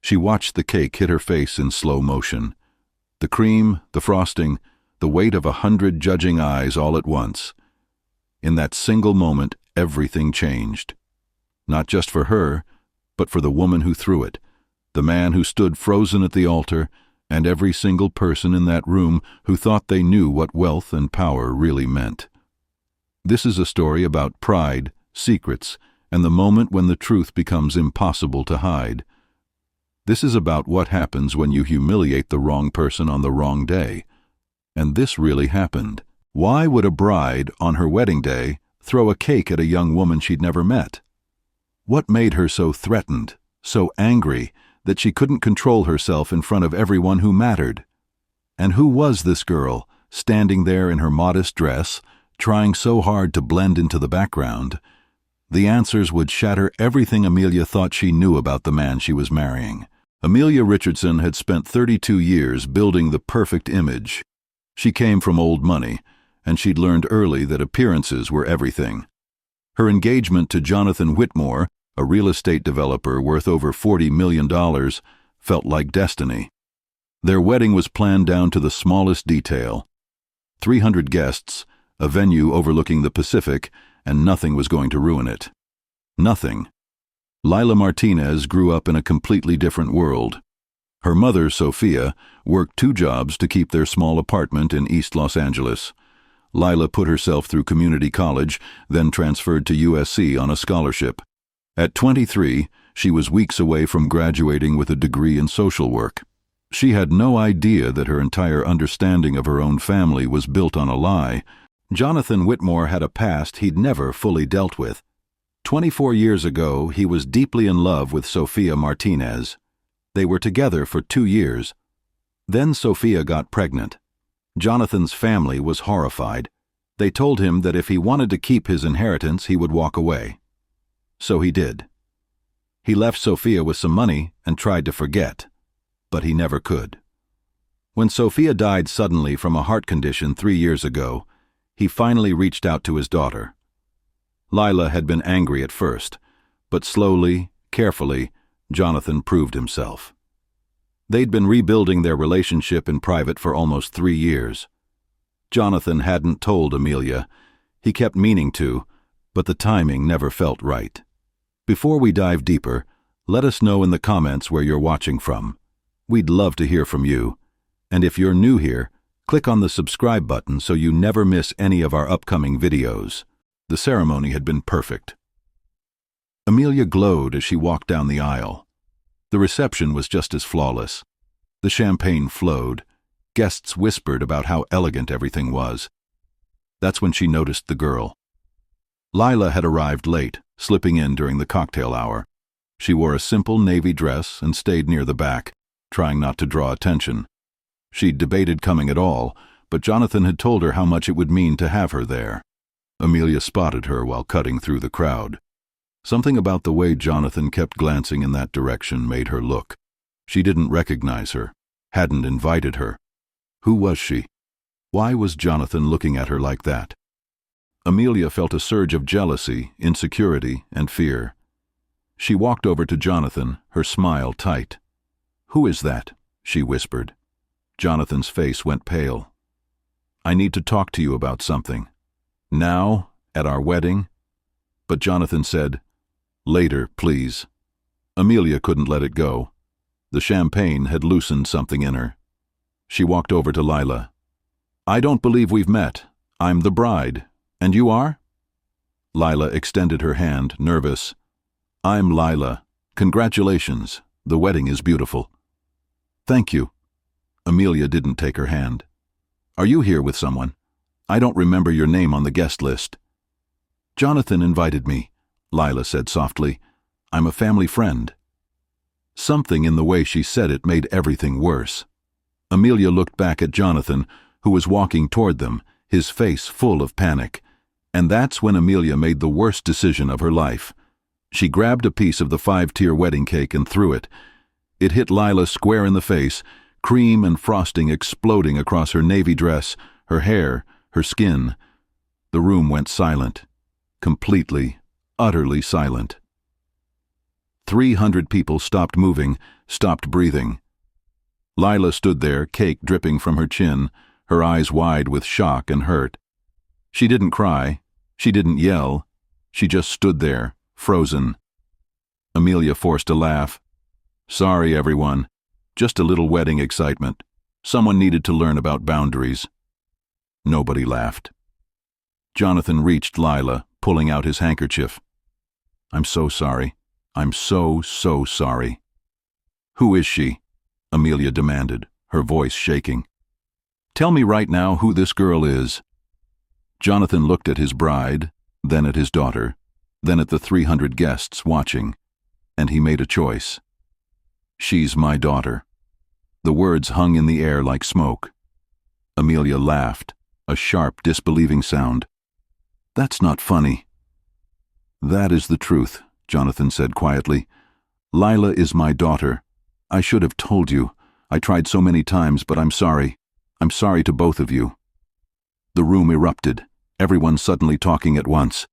She watched the cake hit her face in slow motion. The cream, the frosting, the weight of 100 judging eyes all at once. In that single moment, everything changed. Not just for her, but for the woman who threw it, the man who stood frozen at the altar, and every single person in that room who thought they knew what wealth and power really meant. This is a story about pride, secrets, and the moment when the truth becomes impossible to hide. This is about what happens when you humiliate the wrong person on the wrong day. And this really happened. Why would a bride, on her wedding day, throw a cake at a young woman she'd never met? What made her so threatened, so angry, that she couldn't control herself in front of everyone who mattered? And who was this girl, standing there in her modest dress, trying so hard to blend into the background? The answers would shatter everything Amelia thought she knew about the man she was marrying. Amelia Richardson had spent 32 years building the perfect image. She came from old money, and she'd learned early that appearances were everything. Her engagement to Jonathan Whitmore, a real estate developer worth over $40 million, felt like destiny. Their wedding was planned down to the smallest detail. 300 guests, a venue overlooking the Pacific, and nothing was going to ruin it. Nothing. Lila Martinez grew up in a completely different world. Her mother, Sophia, worked 2 jobs to keep their small apartment in East Los Angeles. Lila put herself through community college, then transferred to USC on a scholarship. At 23, she was weeks away from graduating with a degree in social work. She had no idea that her entire understanding of her own family was built on a lie. Jonathan Whitmore had a past he'd never fully dealt with. 24 years ago, he was deeply in love with Sophia Martinez. They were together for 2 years. Then Sophia got pregnant. Jonathan's family was horrified. They told him that if he wanted to keep his inheritance, he would walk away. So he did. He left Sophia with some money and tried to forget, but he never could. When Sophia died suddenly from a heart condition 3 years ago, he finally reached out to his daughter. Lila had been angry at first, but slowly, carefully, Jonathan proved himself. They'd been rebuilding their relationship in private for almost 3 years. Jonathan hadn't told Amelia. He kept meaning to, but the timing never felt right. Before we dive deeper, let us know in the comments where you're watching from. We'd love to hear from you. And if you're new here, click on the subscribe button so you never miss any of our upcoming videos. The ceremony had been perfect. Amelia glowed as she walked down the aisle. The reception was just as flawless. The champagne flowed. Guests whispered about how elegant everything was. That's when she noticed the girl. Lila had arrived late, slipping in during the cocktail hour. She wore a simple navy dress and stayed near the back, trying not to draw attention. She'd debated coming at all, but Jonathan had told her how much it would mean to have her there. Amelia spotted her while cutting through the crowd. Something about the way Jonathan kept glancing in that direction made her look. She didn't recognize her, hadn't invited her. Who was she? Why was Jonathan looking at her like that? Amelia felt a surge of jealousy, insecurity, and fear. She walked over to Jonathan, her smile tight. "Who is that?" she whispered. Jonathan's face went pale. "I need to talk to you about something." "Now? At our wedding?" But Jonathan said, "Later, please." Amelia couldn't let it go. The champagne had loosened something in her. She walked over to Lila. "I don't believe we've met. I'm the bride. And you are?" Lila extended her hand, nervous. "I'm Lila. Congratulations. The wedding is beautiful." "Thank you." Amelia didn't take her hand. "Are you here with someone? I don't remember your name on the guest list." "Jonathan invited me," Lila said softly. "I'm a family friend." Something in the way she said it made everything worse. Amelia looked back at Jonathan, who was walking toward them, his face full of panic. And that's when Amelia made the worst decision of her life. She grabbed a piece of the 5-tier wedding cake and threw it. It hit Lila square in the face, cream and frosting exploding across her navy dress, her hair, her skin. The room went silent. Completely, utterly silent. 300 people stopped moving, stopped breathing. Lila stood there, cake dripping from her chin, her eyes wide with shock and hurt. She didn't cry. She didn't yell. She just stood there, frozen. Amelia forced a laugh. "Sorry, everyone. Just a little wedding excitement. Someone needed to learn about boundaries." Nobody laughed. Jonathan reached Lila, pulling out his handkerchief. "I'm so sorry. I'm so sorry." "Who is she?" Amelia demanded, her voice shaking. "Tell me right now who this girl is." Jonathan looked at his bride, then at his daughter, then at the 300 guests watching, and he made a choice. "She's my daughter." The words hung in the air like smoke. Amelia laughed, a sharp, disbelieving sound. "That's not funny." "That is the truth," Jonathan said quietly. "Lila is my daughter. I should have told you. I tried so many times, but I'm sorry. I'm sorry to both of you." The room erupted, everyone suddenly talking at once.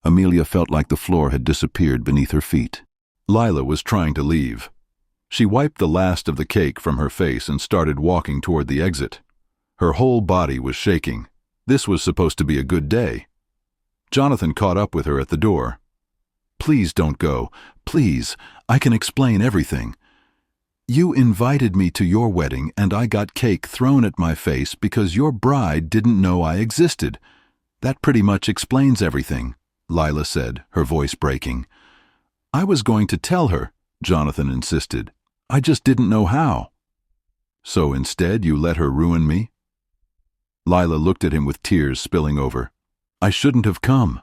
Amelia felt like the floor had disappeared beneath her feet. Lila was trying to leave. She wiped the last of the cake from her face and started walking toward the exit. Her whole body was shaking. This was supposed to be a good day. Jonathan caught up with her at the door. "Please don't go. Please, I can explain everything. You invited me to your wedding and I got cake thrown at my face because your bride didn't know I existed. That pretty much explains everything," Lila said, her voice breaking. "I was going to tell her," Jonathan insisted. "I just didn't know how." "So instead you let her ruin me?" Lila looked at him with tears spilling over. "I shouldn't have come."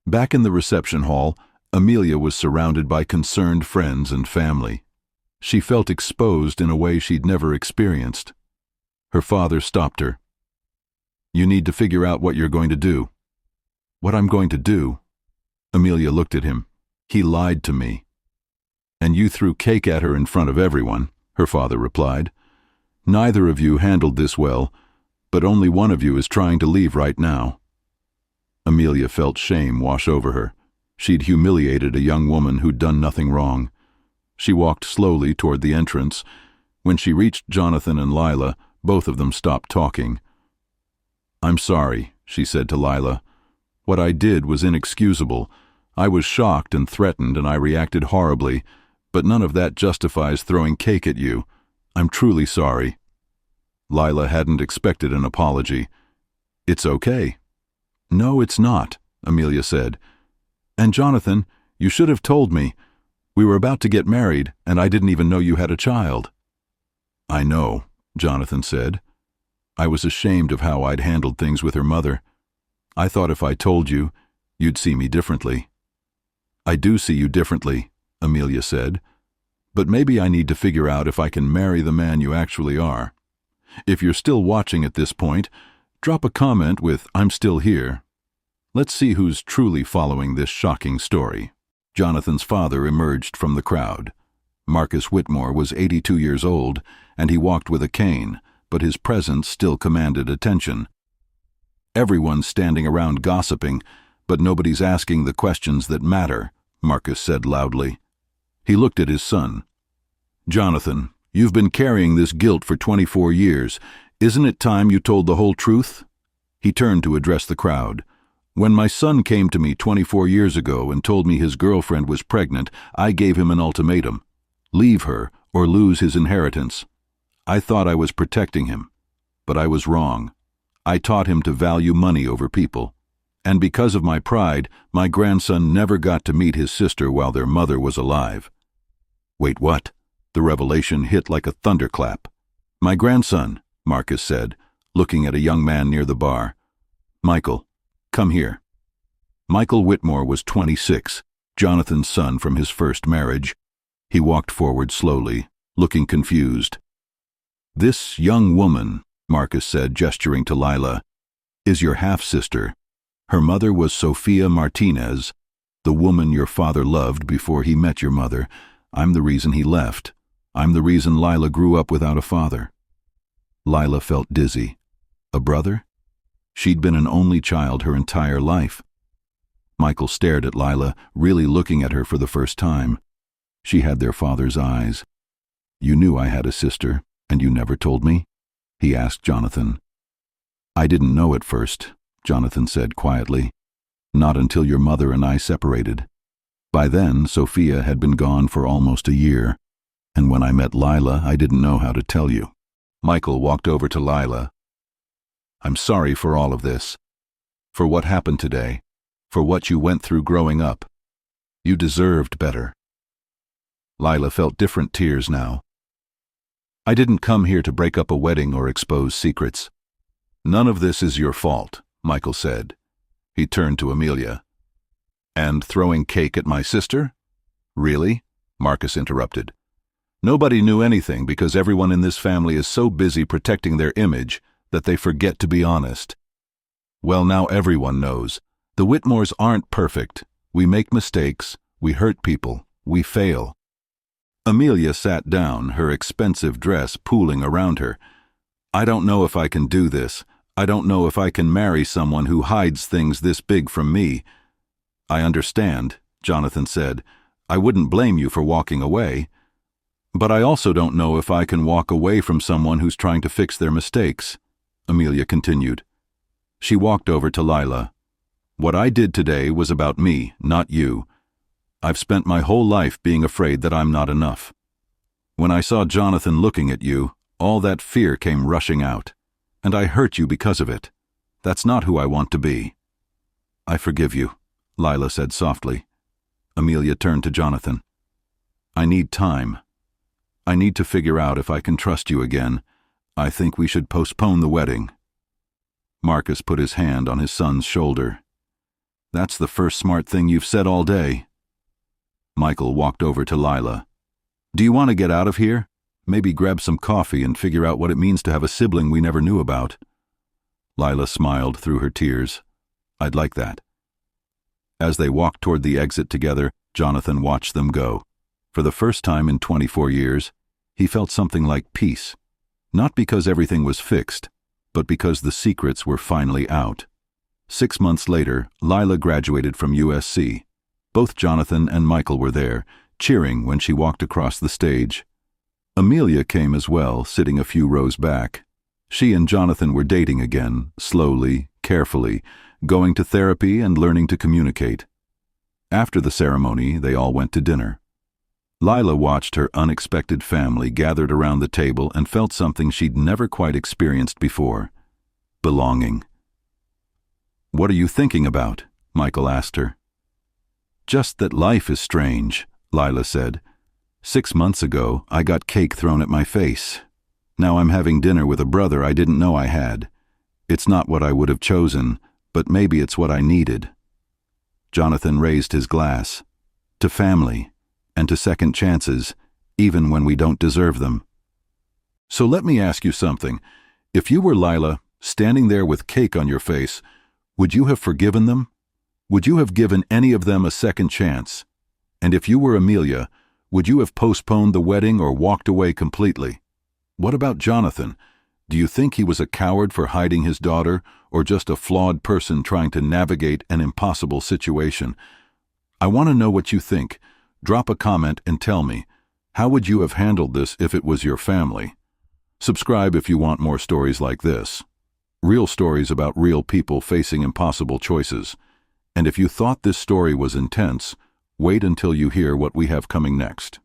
Back in the reception hall, Amelia was surrounded by concerned friends and family. She felt exposed in a way she'd never experienced. Her father stopped her. "You need to figure out what you're going to do." "What I'm going to do?" Amelia looked at him. "He lied to me." "And you threw cake at her in front of everyone," her father replied. "Neither of you handled this well, but only one of you is trying to leave right now." Amelia felt shame wash over her. She'd humiliated a young woman who'd done nothing wrong. She walked slowly toward the entrance. When she reached Jonathan and Lila, both of them stopped talking. "I'm sorry," she said to Lila. "What I did was inexcusable. I was shocked and threatened and I reacted horribly, but none of that justifies throwing cake at you. I'm truly sorry." Lila hadn't expected an apology. "It's okay." "No, it's not," Amelia said. "And Jonathan, you should have told me. We were about to get married, and I didn't even know you had a child." "I know," Jonathan said. "I was ashamed of how I'd handled things with her mother. I thought if I told you, you'd see me differently." "I do see you differently," Amelia said. "But maybe I need to figure out if I can marry the man you actually are. If you're still watching at this point, drop a comment with "I'm still here." Let's see who's truly following this shocking story." Jonathan's father emerged from the crowd. Marcus Whitmore was 82 years old, and he walked with a cane, but his presence still commanded attention. "Everyone's standing around gossiping, but nobody's asking the questions that matter," Marcus said loudly. He looked at his son. "Jonathan, you've been carrying this guilt for 24 years. Isn't it time you told the whole truth?" He turned to address the crowd. "When my son came to me 24 years ago and told me his girlfriend was pregnant, I gave him an ultimatum. Leave her or lose his inheritance. I thought I was protecting him, but I was wrong. I taught him to value money over people. And because of my pride, my grandson never got to meet his sister while their mother was alive." "Wait, what?" The revelation hit like a thunderclap. "My grandson," Marcus said, looking at a young man near the bar. "Michael, come here." Michael Whitmore was 26, Jonathan's son from his first marriage. He walked forward slowly, looking confused. "This young woman," Marcus said, gesturing to Lila, "is your half-sister. Her mother was Lila Martinez, the woman your father loved before he met your mother. I'm the reason he left. I'm the reason Lila grew up without a father." Lila felt dizzy. A brother? She'd been an only child her entire life. Michael stared at Lila, really looking at her for the first time. She had their father's eyes. "You knew I had a sister, and you never told me?" he asked Jonathan. "I didn't know at first," Jonathan said quietly. "Not until your mother and I separated. By then, Sophia had been gone for almost a year, and when I met Lila, I didn't know how to tell you." Michael walked over to Lila. "I'm sorry for all of this. For what happened today. For what you went through growing up. You deserved better." Lila felt different tears now. "I didn't come here to break up a wedding or expose secrets." "None of this is your fault," Michael said. He turned to Amelia. "And throwing cake at my sister?" "Really?" Marcus interrupted. "Nobody knew anything because everyone in this family is so busy protecting their image that they forget to be honest." "Well, now everyone knows. The Whitmores aren't perfect. We make mistakes, we hurt people, we fail." Amelia sat down, her expensive dress pooling around her. "I don't know if I can do this. I don't know if I can marry someone who hides things this big from me." "I understand," Jonathan said. "I wouldn't blame you for walking away. But I also don't know if I can walk away from someone who's trying to fix their mistakes," Amelia continued. She walked over to Lila. "What I did today was about me, not you. I've spent my whole life being afraid that I'm not enough. When I saw Jonathan looking at you, all that fear came rushing out. And I hurt you because of it. That's not who I want to be." "I forgive you," Lila said softly. Amelia turned to Jonathan. "I need time. I need to figure out if I can trust you again. I think we should postpone the wedding." Marcus put his hand on his son's shoulder. "That's the first smart thing you've said all day." Michael walked over to Lila. "Do you want to get out of here? Maybe grab some coffee and figure out what it means to have a sibling we never knew about." Lila smiled through her tears. "I'd like that." As they walked toward the exit together, Jonathan watched them go. For the first time in 24 years, he felt something like peace. Not because everything was fixed, but because the secrets were finally out. 6 months later, Lila graduated from USC. Both Jonathan and Michael were there, cheering when she walked across the stage. Amelia came as well, sitting a few rows back. She and Jonathan were dating again, slowly, carefully, going to therapy and learning to communicate. After the ceremony, they all went to dinner. Lila watched her unexpected family gathered around the table and felt something she'd never quite experienced before: belonging. "What are you thinking about?" Michael asked her. "Just that life is strange," Lila said. 6 months ago, I got cake thrown at my face. Now I'm having dinner with a brother I didn't know I had. It's not what I would have chosen, but maybe it's what I needed." Jonathan raised his glass. "To family, and to second chances, even when we don't deserve them." "So let me ask you something. If you were Lila, standing there with cake on your face, would you have forgiven them? Would you have given any of them a second chance? And if you were Amelia, would you have postponed the wedding or walked away completely? What about Jonathan? Do you think he was a coward for hiding his daughter, or just a flawed person trying to navigate an impossible situation? I want to know what you think. Drop a comment and tell me. How would you have handled this if it was your family? Subscribe if you want more stories like this. Real stories about real people facing impossible choices. And if you thought this story was intense, wait until you hear what we have coming next.